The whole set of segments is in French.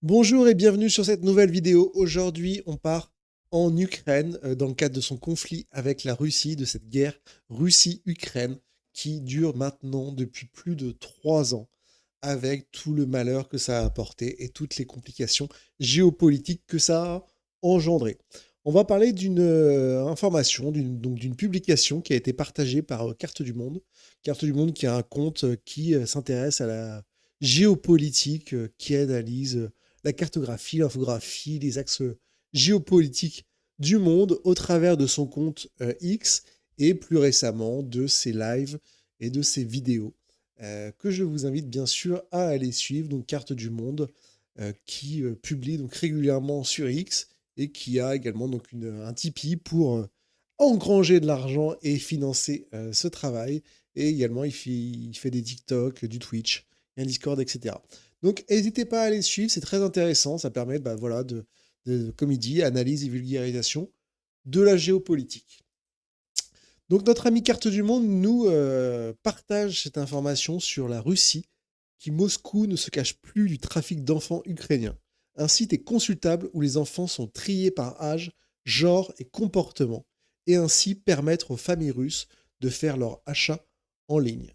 Bonjour et bienvenue sur cette nouvelle vidéo. Aujourd'hui, on part en Ukraine dans le cadre de son conflit avec la Russie, de cette guerre Russie-Ukraine qui dure maintenant depuis plus de 3 ans avec tout le malheur que ça a apporté et toutes les complications géopolitiques que ça a engendré. On va parler d'une information, d'une publication qui a été partagée par Carte du Monde. Carte du Monde qui a un compte qui s'intéresse à la géopolitique, qui analyse la cartographie, l'infographie, les axes géopolitiques du monde au travers de son compte X et plus récemment de ses lives et de ses vidéos que je vous invite bien sûr à aller suivre. Donc Carte du Monde qui publie donc régulièrement sur X et qui a également donc un Tipeee pour engranger de l'argent et financer ce travail. Et également, il fait des TikTok, du Twitch, un Discord, etc. Donc, n'hésitez pas à aller suivre, c'est très intéressant. Ça permet, bah, voilà, comme il dit, analyse et vulgarisation de la géopolitique. Donc, notre ami Carte du Monde nous partage cette information sur la Russie, qui Moscou ne se cache plus du trafic d'enfants ukrainiens. Un site est consultable où les enfants sont triés par âge, genre et comportement, et ainsi permettre aux familles russes de faire leur achat en ligne.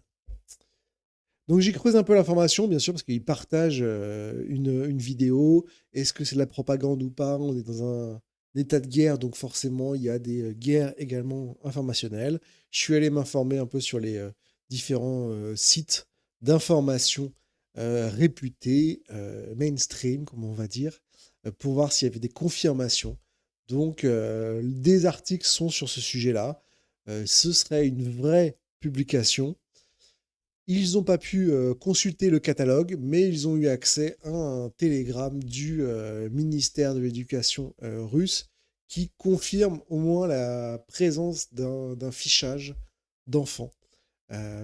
Donc j'ai creusé un peu l'information, bien sûr, parce qu'il partage une vidéo. Est-ce que c'est de la propagande ou pas? On est dans un état de guerre, donc forcément, il y a des guerres également informationnelles. Je suis allé m'informer un peu sur les différents sites d'information réputés, mainstream, comme on va dire, pour voir s'il y avait des confirmations. Donc, des articles sont sur ce sujet-là. Ce serait une vraie publication. Ils n'ont pas pu consulter le catalogue, mais ils ont eu accès à un télégramme du ministère de l'Éducation russe qui confirme au moins la présence d'un fichage d'enfants.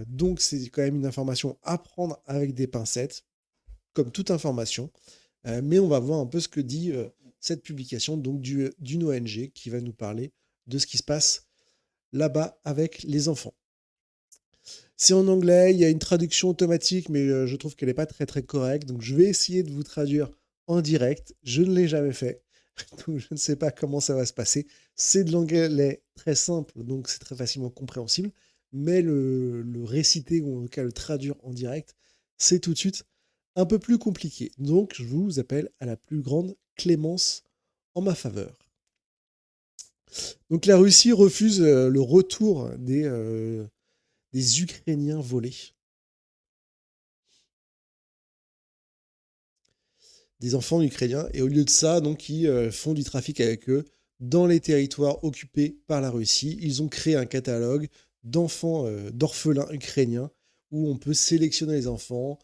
Donc c'est quand même une information à prendre avec des pincettes, comme toute information. Mais on va voir un peu ce que dit cette publication donc d'une ONG qui va nous parler de ce qui se passe là-bas avec les enfants. C'est en anglais, il y a une traduction automatique, mais je trouve qu'elle n'est pas très très correcte. Donc je vais essayer de vous traduire en direct. Je ne l'ai jamais fait, donc je ne sais pas comment ça va se passer. C'est de l'anglais très simple, donc c'est très facilement compréhensible. Mais le réciter ou en tout cas le traduire en direct, c'est tout de suite un peu plus compliqué. Donc je vous appelle à la plus grande clémence en ma faveur. Donc la Russie refuse le retour des Ukrainiens volés. Des enfants ukrainiens, et au lieu de ça, donc, ils font du trafic avec eux dans les territoires occupés par la Russie. Ils ont créé un catalogue d'enfants, d'orphelins ukrainiens, où on peut sélectionner les enfants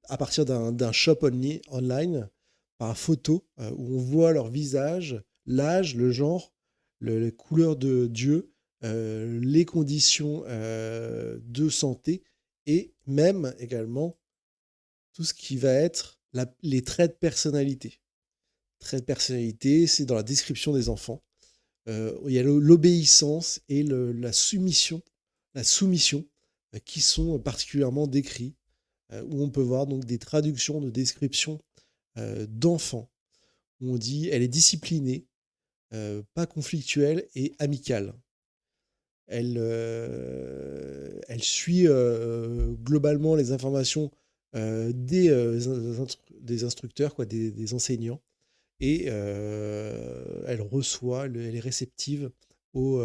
à partir d'un shop online, par photo, où on voit leur visage, l'âge, le genre, les couleurs de Dieu, les conditions de santé, et même également tout ce qui va être les traits de personnalité. Traits de personnalité, c'est dans la description des enfants. Il y a l'obéissance et la soumission qui sont particulièrement décrits, où on peut voir donc des traductions de descriptions d'enfants, où on dit elle est disciplinée, pas conflictuelle et amicale. Elle suit globalement les informations des instructeurs, quoi, des enseignants, et elle reçoit, elle est réceptive aux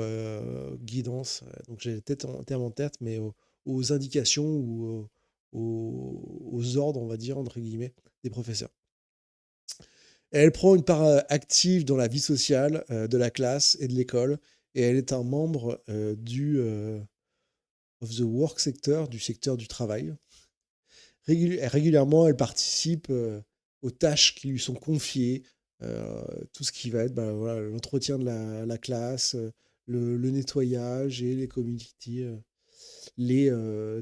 guidances. Donc j'ai peut-être un terme en tête, mais aux indications ou aux ordres, on va dire, entre guillemets, des professeurs. Elle prend une part active dans la vie sociale de la classe et de l'école, et elle est un membre du of the work sector, du secteur du travail. Régulièrement, elle participe aux tâches qui lui sont confiées, tout ce qui va être ben, voilà, l'entretien de la classe, le nettoyage et les community, les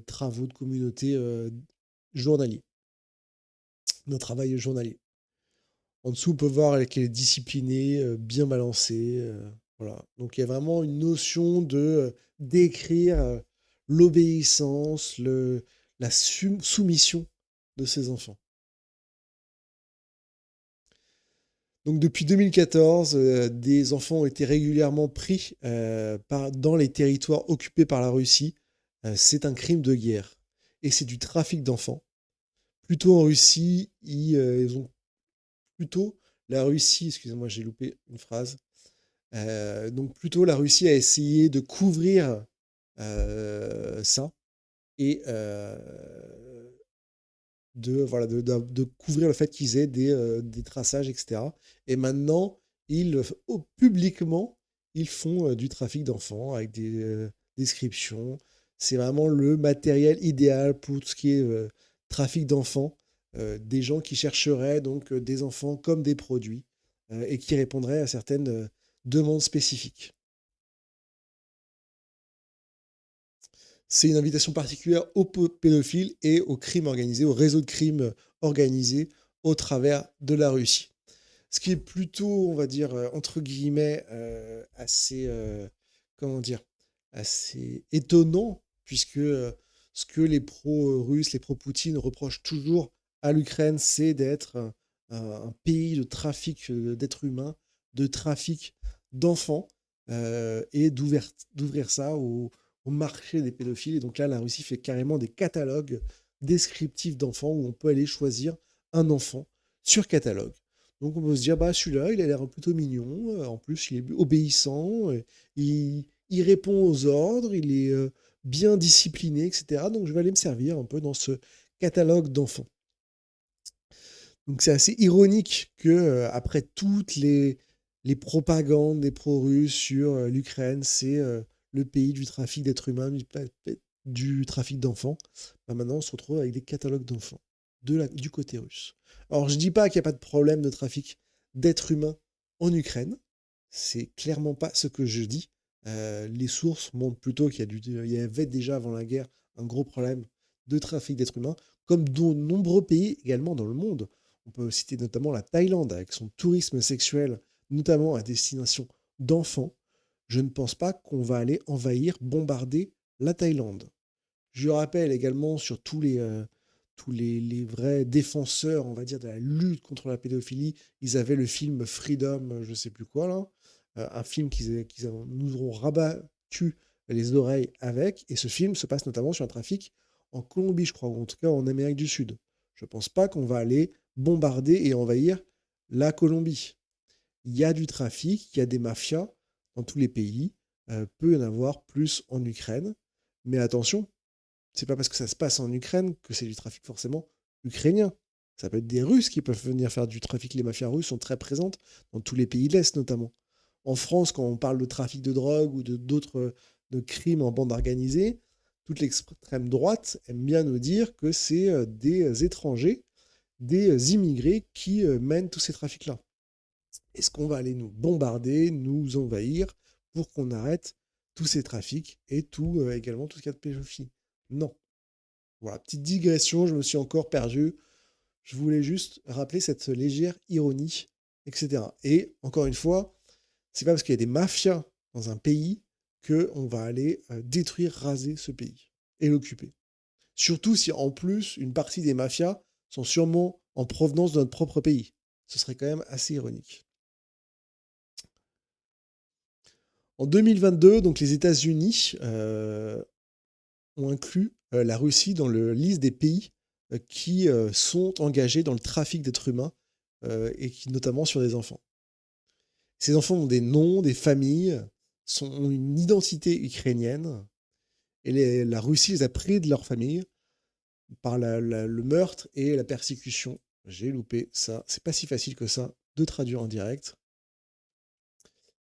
travaux de communauté journaliers, nos travail journalier. En dessous, on peut voir qu'elle est disciplinée, bien balancée. Voilà. Donc il y a vraiment une notion de d'écrire l'obéissance, la soumission de ses enfants. Donc depuis 2014, des enfants ont été régulièrement pris dans les territoires occupés par la Russie. C'est un crime de guerre. Et c'est du trafic d'enfants. Plutôt en Russie, ils ont plutôt la Russie, excusez-moi, j'ai loupé une phrase. Donc plutôt la Russie a essayé de couvrir ça et voilà, de couvrir le fait qu'ils aient des traçages, etc. Et maintenant, publiquement, ils font du trafic d'enfants avec des descriptions. C'est vraiment le matériel idéal pour tout ce qui est trafic d'enfants. Des gens qui chercheraient donc des enfants comme des produits et qui répondraient à certaines demandes spécifiques. C'est une invitation particulière aux pédophiles et aux crimes organisés, aux réseaux de crimes organisés au travers de la Russie. Ce qui est plutôt, on va dire, entre guillemets, assez, comment dire, assez étonnant, puisque ce que les pro-russes, les pro-Poutine reprochent toujours à l'Ukraine, c'est d'être un pays de trafic d'êtres humains, de trafic d'enfants, et d'ouvrir ça au marché des pédophiles. Et donc là, la Russie fait carrément des catalogues descriptifs d'enfants où on peut aller choisir un enfant sur catalogue. Donc on peut se dire, bah celui-là, il a l'air plutôt mignon, en plus il est obéissant, il répond aux ordres, il est bien discipliné, etc. Donc je vais aller me servir un peu dans ce catalogue d'enfants. Donc c'est assez ironique que après toutes les propagandes des pro-russes sur l'Ukraine, c'est le pays du trafic d'êtres humains, du trafic d'enfants, bah maintenant on se retrouve avec des catalogues d'enfants du côté russe. Alors je dis pas qu'il n'y a pas de problème de trafic d'êtres humains en Ukraine, c'est clairement pas ce que je dis. Les sources montrent plutôt il y avait déjà avant la guerre un gros problème de trafic d'êtres humains, comme de nombreux pays également dans le monde. On peut citer notamment la Thaïlande avec son tourisme sexuel, notamment à destination d'enfants. Je ne pense pas qu'on va aller envahir, bombarder la Thaïlande. Je rappelle également sur tous les vrais défenseurs, on va dire, de la lutte contre la pédophilie, ils avaient le film Freedom, je ne sais plus quoi, là, un film qu'ils nous auront rabattu les oreilles avec, et ce film se passe notamment sur un trafic en Colombie, je crois, ou en tout cas en Amérique du Sud. Je ne pense pas qu'on va aller bombarder et envahir la Colombie. Il y a du trafic, il y a des mafias dans tous les pays, peut y en avoir plus en Ukraine, mais attention, c'est pas parce que ça se passe en Ukraine que c'est du trafic forcément ukrainien. Ça peut être des Russes qui peuvent venir faire du trafic. Les mafias russes sont très présentes dans tous les pays de l'Est notamment. En France, quand on parle de trafic de drogue ou de d'autres de crimes en bande organisée, toute l'extrême droite aime bien nous dire que c'est des étrangers, des immigrés qui mènent tous ces trafics-là. Est-ce qu'on va aller nous bombarder, nous envahir pour qu'on arrête tous ces trafics et également tout ce qu'il y a de pédophilie? Non. Voilà, petite digression, je me suis encore perdu. Je voulais juste rappeler cette légère ironie, etc. Et encore une fois, c'est pas parce qu'il y a des mafias dans un pays qu'on va aller détruire, raser ce pays et l'occuper. Surtout si en plus une partie des mafias sont sûrement en provenance de notre propre pays. Ce serait quand même assez ironique. En 2022, donc les États-Unis ont inclus la Russie dans la liste des pays qui sont engagés dans le trafic d'êtres humains et qui notamment sur des enfants. Ces enfants ont des noms, des familles, ont une identité ukrainienne et la Russie les a pris de leur famille par le meurtre et la persécution. J'ai loupé ça. C'est pas si facile que ça de traduire en direct.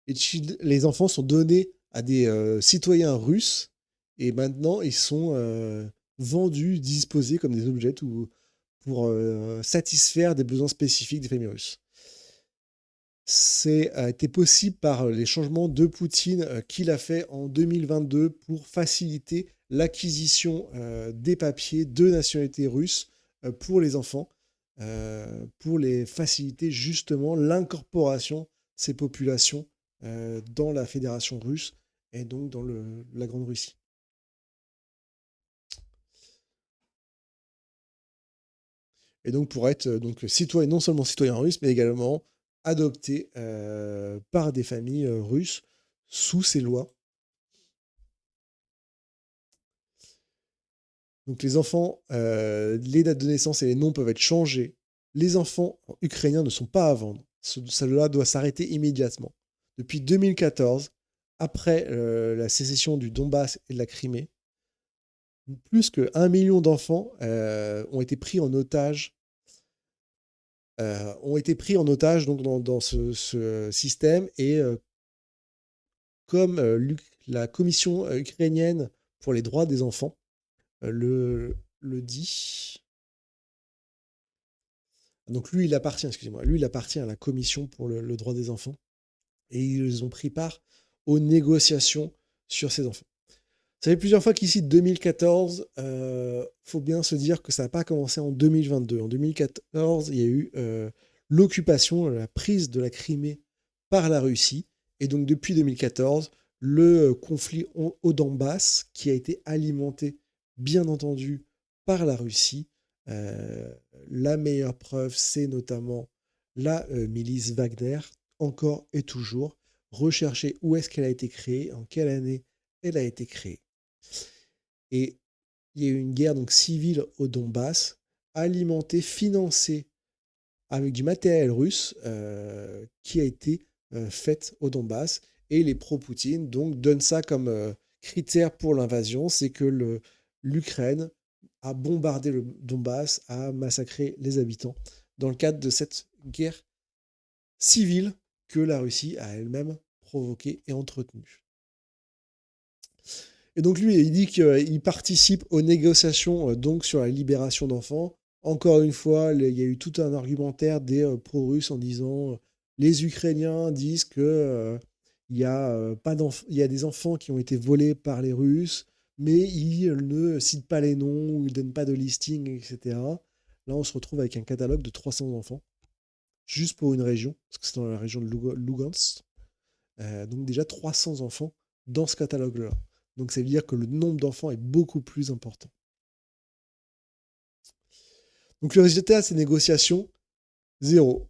Et les enfants sont donnés à des citoyens russes et maintenant ils sont vendus, disposés comme des objets pour satisfaire des besoins spécifiques des familles russes. C'est a été possible par les changements de Poutine qu'il a fait en 2022 pour faciliter l'acquisition des papiers de nationalité russe pour les enfants, pour les faciliter justement l'incorporation de ces populations dans la Fédération russe et donc dans la Grande Russie. Et donc pour être donc citoyen, non seulement citoyen russe, mais également adoptés par des familles russes sous ces lois. Donc les enfants, les dates de naissance et les noms peuvent être changés. Les enfants ukrainiens ne sont pas à vendre. Cela doit s'arrêter immédiatement. Depuis 2014, après la sécession du Donbass et de la Crimée, plus que 1 million d'enfants ont été pris en otage, donc dans ce système. Et comme la commission ukrainienne pour les droits des enfants le dit. Donc lui, il appartient, excusez-moi, lui, il appartient à la commission pour le droit des enfants. Et ils ont pris part aux négociations sur ces enfants. Ça fait plusieurs fois qu'il cite 2014. Faut bien se dire que ça n'a pas commencé en 2022. En 2014, il y a eu l'occupation, la prise de la Crimée par la Russie. Et donc depuis 2014, le conflit au Donbass, qui a été alimenté, bien entendu, par la Russie. La meilleure preuve, c'est notamment la milice Wagner, encore et toujours. Rechercher où est-ce qu'elle a été créée, en quelle année elle a été créée. Et il y a eu une guerre donc civile au Donbass, alimentée, financée avec du matériel russe qui a été faite au Donbass. Et les pro-Poutine donc donnent ça comme critère pour l'invasion, c'est que l'Ukraine a bombardé le Donbass, a massacré les habitants dans le cadre de cette guerre civile que la Russie a elle-même provoquée et entretenue. Et donc lui, il dit qu'il participe aux négociations donc sur la libération d'enfants. Encore une fois, il y a eu tout un argumentaire des pro-russes en disant les Ukrainiens disent que il y a il y a des enfants qui ont été volés par les Russes, mais ils ne citent pas les noms, ils ne donnent pas de listing, etc. Là, on se retrouve avec un catalogue de 300 enfants, juste pour une région, parce que c'est dans la région de Lugansk. Donc déjà 300 enfants dans ce catalogue-là. Donc ça veut dire que le nombre d'enfants est beaucoup plus important. Donc le résultat de ces négociations, zéro.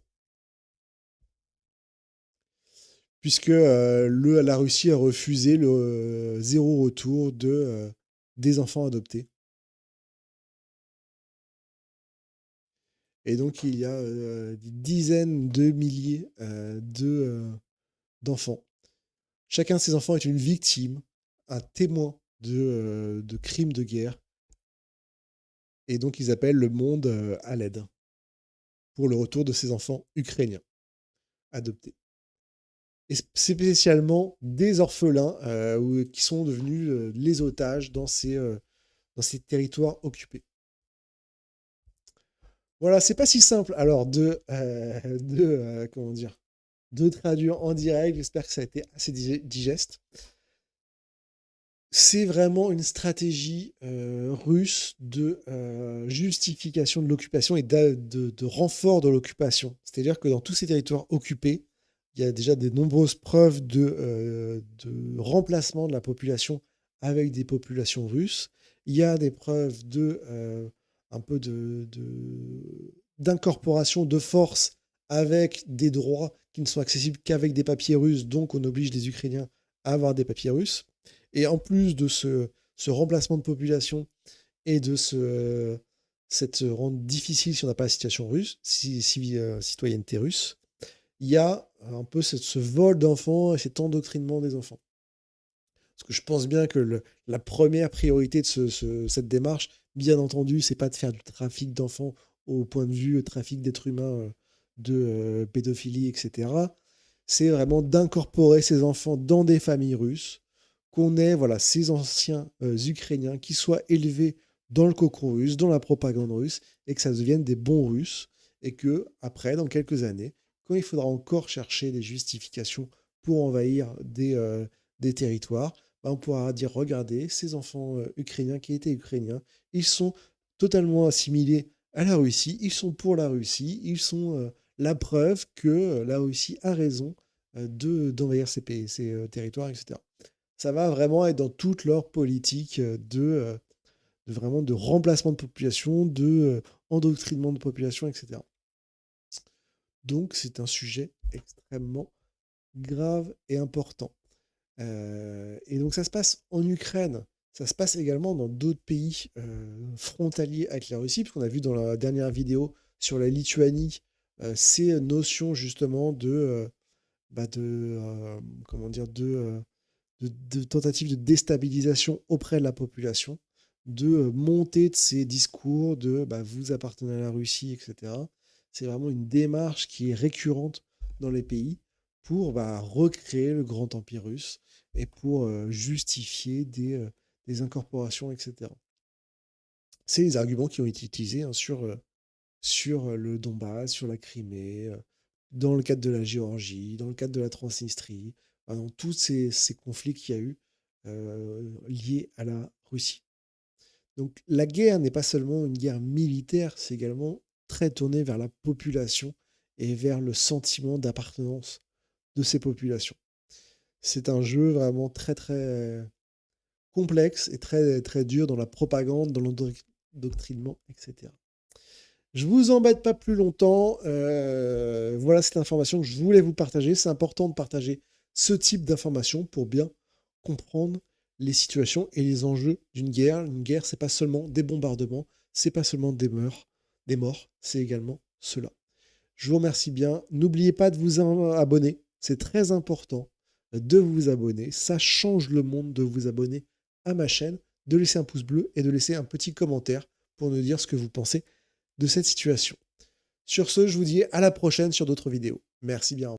Puisque la Russie a refusé le zéro retour des enfants adoptés. Et donc il y a des dizaines de milliers d'enfants. Chacun de ces enfants est une victime, un témoin de crimes de guerre. Et donc ils appellent le monde à l'aide pour le retour de ces enfants ukrainiens adoptés. Et spécialement des orphelins qui sont devenus les otages dans ces territoires occupés. Voilà, c'est pas si simple alors comment dire, de traduire en direct. J'espère que ça a été assez digeste. C'est vraiment une stratégie russe de justification de l'occupation et de renfort de l'occupation. C'est-à-dire que dans tous ces territoires occupés, il y a déjà de nombreuses preuves de remplacement de la population avec des populations russes. Il y a des preuves un peu d'incorporation de force avec des droits qui ne sont accessibles qu'avec des papiers russes. Donc on oblige les Ukrainiens à avoir des papiers russes. Et en plus de ce remplacement de population et de cette rendre difficile si on n'a pas la situation russe, citoyenneté russe, il y a un peu ce vol d'enfants et cet endoctrinement des enfants. Parce que je pense bien que la première priorité de cette démarche, bien entendu, c'est pas de faire du trafic d'enfants au point de vue trafic d'êtres humains, de pédophilie, etc. C'est vraiment d'incorporer ces enfants dans des familles russes, qu'on ait voilà, ces anciens Ukrainiens qui soient élevés dans le cocon russe, dans la propagande russe, et que ça devienne des bons Russes, et que après, dans quelques années, quand il faudra encore chercher des justifications pour envahir des territoires, bah, on pourra dire, regardez, ces enfants ukrainiens qui étaient ukrainiens, ils sont totalement assimilés à la Russie, ils sont pour la Russie, ils sont la preuve que la Russie a raison d'envahir ces territoires, etc. Ça va vraiment être dans toute leur politique vraiment de remplacement de population, endoctrinement de population, etc. Donc, c'est un sujet extrêmement grave et important. Et donc, ça se passe en Ukraine. Ça se passe également dans d'autres pays frontaliers avec la Russie, parce qu'on a vu dans la dernière vidéo sur la Lituanie ces notions justement comment dire, de tentatives de déstabilisation auprès de la population, de montée de ces discours de vous appartenez à la Russie, etc. C'est vraiment une démarche qui est récurrente dans les pays pour recréer le grand empire russe et pour justifier des incorporations, etc. C'est les arguments qui ont été utilisés sur le Donbass, sur la Crimée, dans le cadre de la Géorgie, dans le cadre de la Transnistrie, dans tous ces conflits qu'il y a eu liés à la Russie. Donc la guerre n'est pas seulement une guerre militaire, c'est également très tourné vers la population et vers le sentiment d'appartenance de ces populations. C'est un jeu vraiment très très complexe et très très dur dans la propagande, dans l'endoctrinement, etc. Je vous embête pas plus longtemps. Voilà cette information que je voulais vous partager. C'est important de partager ce type d'informations pour bien comprendre les situations et les enjeux d'une guerre. Une guerre, c'est pas seulement des bombardements, c'est pas seulement des morts, c'est également cela. Je vous remercie bien. N'oubliez pas de vous abonner. C'est très important de vous abonner. Ça change le monde de vous abonner à ma chaîne, de laisser un pouce bleu et de laisser un petit commentaire pour nous dire ce que vous pensez de cette situation. Sur ce, je vous dis à la prochaine sur d'autres vidéos. Merci bien.